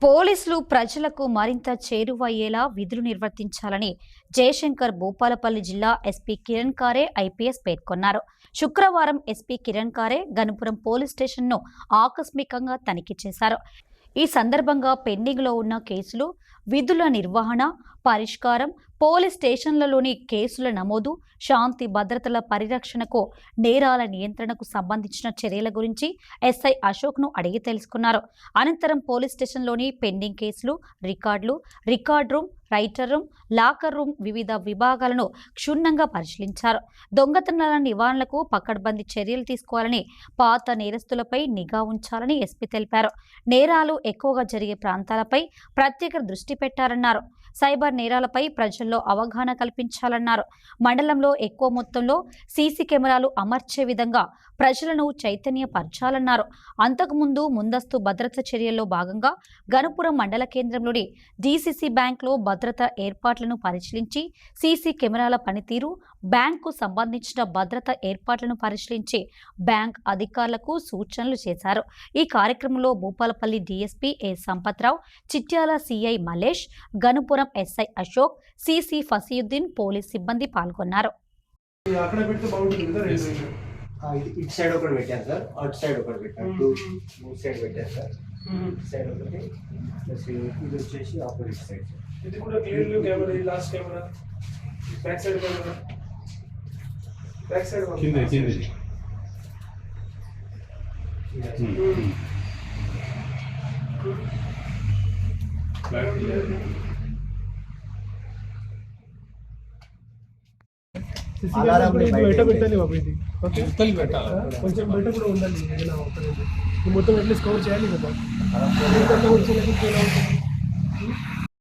పోలీసులు ప్రజలకు మరింత చేరువయ్యేలా విధులు నిర్వర్తించాలని జయశంకర్ భూపాలపల్లి జిల్లా ఎస్పీ కిరణ్ కారే ఐపీఎస్ పేర్కొన్నారు. శుక్రవారం ఎస్పీ కిరణ్ కారే గణపురం పోలీస్ స్టేషన్ను ఆకస్మికంగా తనిఖీ చేశారు. ఈ సందర్భంగా పెండింగ్లో ఉన్న కేసులు, విధుల నిర్వహణ, పరిష్కారం, పోలీస్ స్టేషన్లలోని కేసుల నమోదు, శాంతి భద్రతల పరిరక్షణకు, నేరాల నియంత్రణకు సంబంధించిన చర్యల గురించి ఎస్ఐ అశోక్ను అడిగి తెలుసుకున్నారు. అనంతరం పోలీస్ స్టేషన్లోని పెండింగ్ కేసులు, రికార్డులు, record room, writer room, locker room వివిధ విభాగాలను క్షుణ్ణంగా పరిశీలించారు. దొంగతనాల నివారణకు పకడ్బందీ చర్యలు తీసుకోవాలని, పాత నేరస్తులపై నిఘా ఉంచాలని ఎస్పీ తెలిపారు. నేరాలు ఎక్కువగా జరిగే ప్రాంతాలపై ప్రత్యేక దృష్టి పెట్టారన్నారు. సైబర్ నేరాలపై ప్రజల్లో అవగాహన కల్పించాలన్నారు. మండలంలో ఎక్కువ మొత్తంలో సీసీ కెమెరాలు అమర్చే విధంగా ప్రజలను చైతన్యపరచాలన్నారు. అంతకుముందు ముందస్తు భద్రత చర్యల్లో భాగంగా గణపురం మండల కేంద్రంలోని డీసీసీ బ్యాంకులో భద్రతా ఏర్పాట్లను పరిశీలించి, సీసీ కెమెరాల పనితీరు, బ్యాంకు సంబంధించిన భద్రతా ఏర్పాట్లను పరిశీలించి బ్యాంక్ అధికారులకు సూచనలు చేశారు. ఈ కార్యక్రమంలో Bhupalpally DSP A Sampath Rao, Chityal CI Malesh, Ganapuram SI Ashok, CC Fasiuddin, police సిబ్బంది పాల్గొన్నారు. ఇటు సైడ్ ఒకటి పెట్టాను సార్, అటు సైడ్ ఒకటి పెట్టాను, టూ సైడ్ పెట్టాను సార్. సైడ్ ఒకటి ప్లస్ ఇది వచ్చేసి ఆపోజిట్ సైడ్. ఇది కూడా క్లియర్లీ కెమెరా, ఇది last camera, back side camera, back side కింద బయట పెట్టాలి బాబు. ఇది ఓకే, కొంచెం బయట కూడా ఉండాలి. మొత్తం ఎట్లీస్ట్ కవర్ చేయాలి కదా.